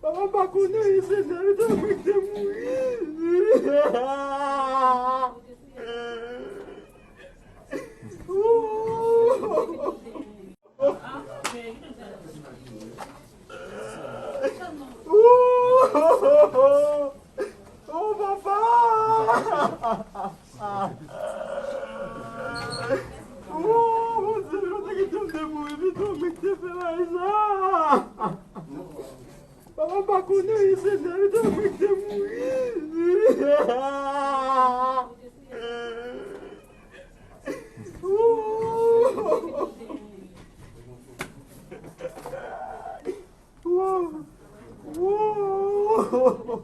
Baba bakuna izinleri dönmekte Oh baba! Oh, zırhına getirdim bu evi dönmekte fena. Baba bak o ne izinleri dönmekte Whoa! Whoa!